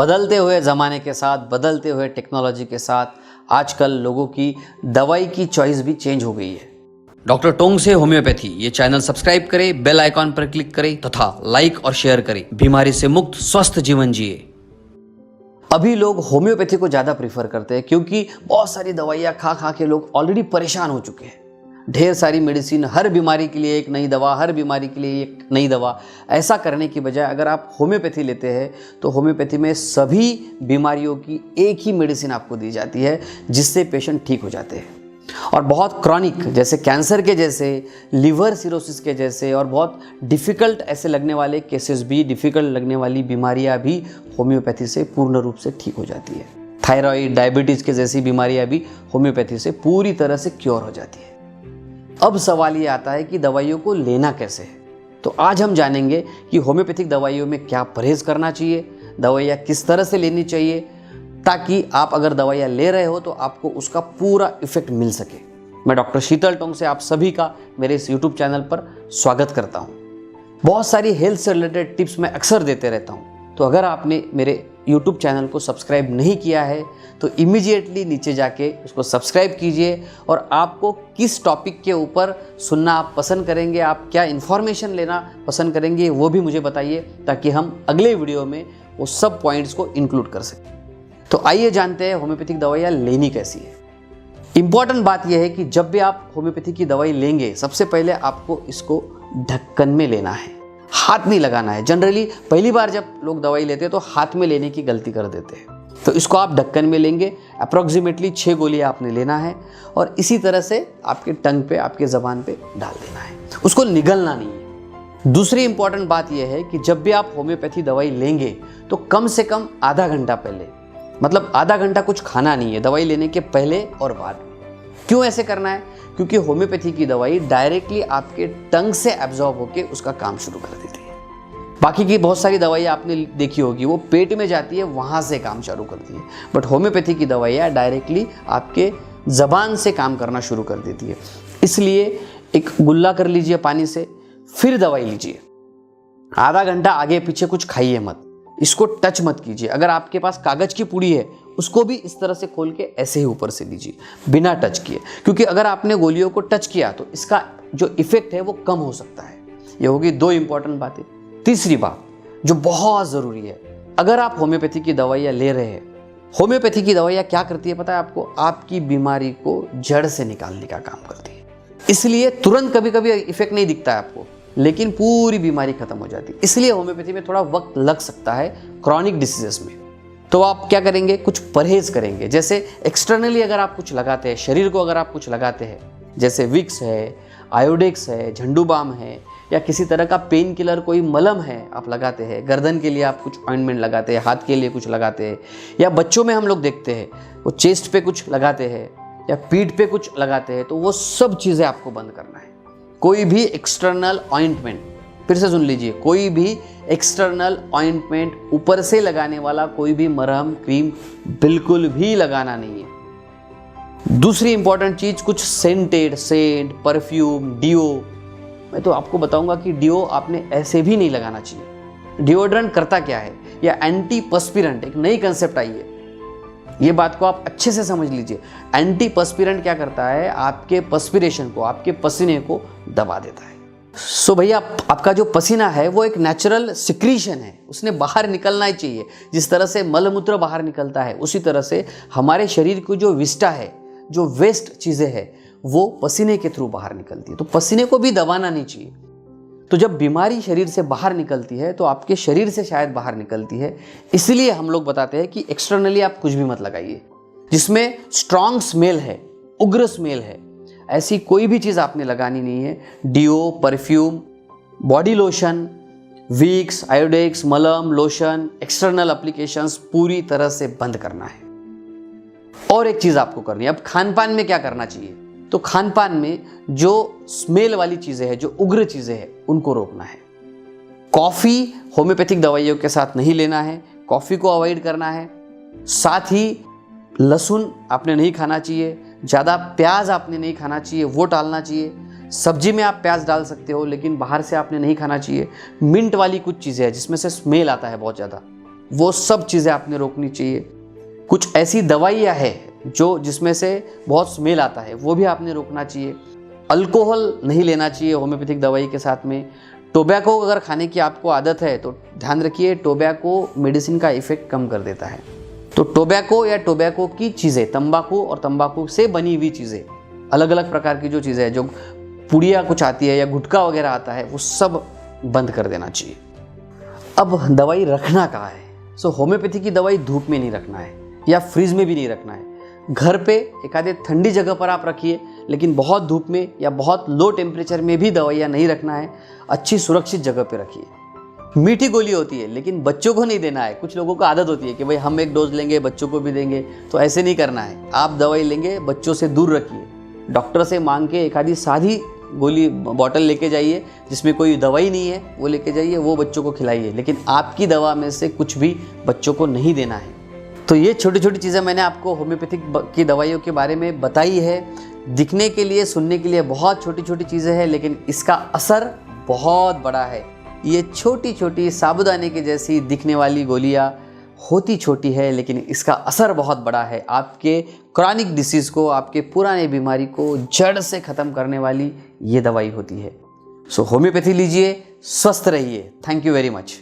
बदलते हुए ज़माने के साथ, बदलते हुए टेक्नोलॉजी के साथ आजकल लोगों की दवाई की चॉइस भी चेंज हो गई है। डॉक्टर टोंग से होम्योपैथी ये चैनल सब्सक्राइब करें, बेल आइकॉन पर क्लिक करें तथा लाइक और शेयर करें। बीमारी से मुक्त स्वस्थ जीवन जिए। अभी लोग होम्योपैथी को ज़्यादा प्रीफर करते हैं क्योंकि बहुत सारी दवाइयाँ खा खा के लोग ऑलरेडी परेशान हो चुके हैं। ढेर सारी मेडिसिन, हर बीमारी के लिए एक नई दवा, हर बीमारी के लिए एक नई दवा। ऐसा करने की बजाय अगर आप होम्योपैथी लेते हैं तो होम्योपैथी में सभी बीमारियों की एक ही मेडिसिन आपको दी जाती है जिससे पेशेंट ठीक हो जाते हैं। और बहुत क्रॉनिक जैसे कैंसर के जैसे, लिवर सिरोसिस के जैसे और बहुत डिफ़िकल्ट ऐसे लगने वाले केसेस भी, डिफ़िकल्ट लगने वाली बीमारियां भी होम्योपैथी से पूर्ण रूप से ठीक हो जाती है। थायराइड, डायबिटीज़ के जैसी बीमारियां भी होम्योपैथी से पूरी तरह से क्योर हो जाती है। अब सवाल ये आता है कि दवाइयों को लेना कैसे है। तो आज हम जानेंगे कि होम्योपैथिक दवाइयों में क्या परहेज़ करना चाहिए, दवाइयाँ किस तरह से लेनी चाहिए, ताकि आप अगर दवाइयाँ ले रहे हो तो आपको उसका पूरा इफेक्ट मिल सके। मैं डॉक्टर शीतल टोंग से आप सभी का मेरे इस यूट्यूब चैनल पर स्वागत करता हूँ। बहुत सारी हेल्थ से रिलेटेड टिप्स मैं अक्सर देते रहता हूँ, तो अगर आपने मेरे यूट्यूब चैनल को सब्सक्राइब नहीं किया है तो इमीडिएटली नीचे जाके उसको सब्सक्राइब कीजिए। और आपको किस टॉपिक के ऊपर सुनना आप पसंद करेंगे, आप क्या इन्फॉर्मेशन लेना पसंद करेंगे, वो भी मुझे बताइए ताकि हम अगले वीडियो में वो सब पॉइंट्स को इंक्लूड कर सकें। तो आइए जानते हैं होम्योपैथिक दवाइयाँ लेनी कैसी है। इंपॉर्टेंट बात यह है कि जब भी आप होम्योपैथी की दवाई लेंगे, सबसे पहले आपको इसको ढक्कन में लेना है, हाथ नहीं लगाना है। जनरली पहली बार जब लोग दवाई लेते हैं तो हाथ में लेने की गलती कर देते हैं, तो इसको आप ढक्कन में लेंगे। अप्रॉक्सीमेटली 6 गोलियां आपने लेना है और इसी तरह से आपके टंग पे, आपके ज़बान पे डाल देना है, उसको निगलना नहीं है। दूसरी इंपॉर्टेंट बात यह है कि जब भी आप होम्योपैथी दवाई लेंगे तो कम से कम आधा घंटा पहले, मतलब आधा घंटा कुछ खाना नहीं है दवाई लेने के पहले और बाद। क्यों ऐसे करना है? क्योंकि होम्योपैथी की दवाई डायरेक्टली आपके टंग से एब्जॉर्ब होकर उसका काम शुरू कर देती है। बाकी की बहुत सारी दवाइयाँ आपने देखी होगी वो पेट में जाती है, वहाँ से काम चालू करती है, बट होम्योपैथी की दवाइयाँ डायरेक्टली आपके ज़बान से काम करना शुरू कर देती है। इसलिए एक गुल्ला कर लीजिए पानी से, फिर दवाई लीजिए। आधा घंटा आगे पीछे कुछ खाइए मत, इसको टच मत कीजिए। अगर आपके पास कागज़ की पुड़ी है उसको भी इस तरह से खोल के ऐसे ही ऊपर से लीजिए बिना टच किए, क्योंकि अगर आपने गोलियों को टच किया तो इसका जो इफेक्ट है वो कम हो सकता है। ये होगी 2 इंपॉर्टेंट बातें। तीसरी बात जो बहुत ज़रूरी है, अगर आप होम्योपैथी की दवाइयाँ ले रहे हैं, होम्योपैथी की दवाइयाँ क्या करती है पता है आपको? आपकी बीमारी को जड़ से निकालने का काम करती है। इसलिए तुरंत कभी कभी इफेक्ट नहीं दिखता है आपको, लेकिन पूरी बीमारी खत्म हो जाती है। इसलिए होम्योपैथी में थोड़ा वक्त लग सकता है क्रॉनिक डिसीजेस में। तो आप क्या करेंगे? कुछ परहेज करेंगे। जैसे एक्सटर्नली अगर आप कुछ लगाते हैं, शरीर को अगर आप कुछ लगाते हैं, जैसे विक्स है, आयोडेक्स है, झंडू बाम है, या किसी तरह का पेन किलर कोई मलम है आप लगाते हैं, गर्दन के लिए आप कुछ ऑइंटमेंट लगाते हैं, हाथ के लिए कुछ लगाते हैं, या बच्चों में हम लोग देखते हैं वो चेस्ट पे कुछ लगाते हैं या पीठ पे कुछ लगाते हैं, तो वो सब चीज़ें आपको बंद करना है। कोई भी एक्सटर्नल ऑइंटमेंट, फिर से सुन लीजिए, कोई भी एक्सटर्नल ऑइंटमेंट, ऊपर से लगाने वाला कोई भी मरहम, क्रीम बिल्कुल भी लगाना नहीं है। दूसरी इंपॉर्टेंट चीज, कुछ सेंट, परफ्यूम, डिओ। मैं तो आपको बताऊंगा कि डिओ आपने ऐसे भी नहीं लगाना चाहिए। डिओड्रेंट करता क्या है? या एंटी पर्स्पिरेंट, एक नई कंसेप्ट आई है, ये बात को आप अच्छे से समझ लीजिए। एंटी पर्स्पिरेंट क्या करता है? आपके पर्स्पिरेशन को, आपके पसीने को दबा देता है। सो भैया, आपका जो पसीना है वो एक नेचुरल सिक्रीशन है, उसने बाहर निकलना ही चाहिए। जिस तरह से मलमूत्र बाहर निकलता है उसी तरह से हमारे शरीर की जो विष्टा है, जो वेस्ट चीज़ें हैं, वो पसीने के थ्रू बाहर निकलती है। तो पसीने को भी दबाना नहीं चाहिए। तो जब बीमारी शरीर से बाहर निकलती है तो आपके शरीर से शायद बाहर निकलती है, इसलिए हम लोग बताते हैं कि एक्सटर्नली आप कुछ भी मत लगाइए जिसमें स्ट्रॉन्ग स्मेल है, उग्र स्मेल है। ऐसी कोई भी चीज़ आपने लगानी नहीं है। Deo, perfume, body lotion, Vicks, Iodex, मलम, लोशन, एक्सटर्नल एप्लीकेशंस पूरी तरह से बंद करना है। और एक चीज़ आपको करनी है, अब खान पान में क्या करना चाहिए? तो खान पान में जो स्मेल वाली चीज़ें हैं, जो उग्र चीज़ें हैं, उनको रोकना है। कॉफ़ी होम्योपैथिक दवाइयों के साथ नहीं लेना है, कॉफ़ी को अवॉइड करना है। साथ ही लहसुन आपने नहीं खाना चाहिए, ज़्यादा प्याज आपने नहीं खाना चाहिए, वो टालना चाहिए। सब्जी में आप प्याज डाल सकते हो लेकिन बाहर से आपने नहीं खाना चाहिए। मिंट वाली कुछ चीज़ें हैं जिसमें से स्मेल आता है बहुत ज़्यादा, वो सब चीज़ें आपने रोकनी चाहिए। कुछ ऐसी दवाइयाँ हैं जिसमें से बहुत स्मेल आता है, वो भी आपने रोकना चाहिए। अल्कोहल नहीं लेना चाहिए होम्योपैथिक दवाई के साथ में। टोबैको अगर खाने की आपको आदत है तो ध्यान रखिए, टोबैको मेडिसिन का इफेक्ट कम कर देता है। तो टोबैको या टोबैको की चीज़ें, तंबाकू और तंबाकू से बनी हुई चीज़ें, अलग अलग प्रकार की जो चीज़ें हैं, जो पुड़िया कुछ आती है या गुटखा वगैरह आता है, वो सब बंद कर देना चाहिए। अब दवाई रखना कहाँ है? होम्योपैथी की दवाई धूप में नहीं रखना है या फ्रिज में भी नहीं रखना है। घर पे एक आधे ठंडी जगह पर आप रखिए, लेकिन बहुत धूप में या बहुत लो टेम्परेचर में भी दवाइयाँ नहीं रखना है। अच्छी सुरक्षित जगह पे रखिए। मीठी गोली होती है लेकिन बच्चों को नहीं देना है। कुछ लोगों को आदत होती है कि भाई हम एक डोज लेंगे बच्चों को भी देंगे, तो ऐसे नहीं करना है। आप दवाई लेंगे बच्चों से दूर रखिए। डॉक्टर से मांग के एक आधी सादी गोली बॉटल लेके जाइए जिसमें कोई दवाई नहीं है, वो लेके जाइए, वो बच्चों को खिलाइए, लेकिन आपकी दवा में से कुछ भी बच्चों को नहीं देना है। तो ये छोटी छोटी चीज़ें मैंने आपको होम्योपैथिक की दवाइयों के बारे में बताई है। दिखने के लिए, सुनने के लिए बहुत छोटी छोटी चीज़ें हैं, लेकिन इसका असर बहुत बड़ा है। ये छोटी छोटी साबुदाने के जैसी दिखने वाली गोलियाँ होती छोटी है, लेकिन इसका असर बहुत बड़ा है। आपके क्रॉनिक डिसीज़ को, आपके पुराने बीमारी को जड़ से ख़त्म करने वाली ये दवाई होती है। होम्योपैथी लीजिए, स्वस्थ रहिए। Thank you very much.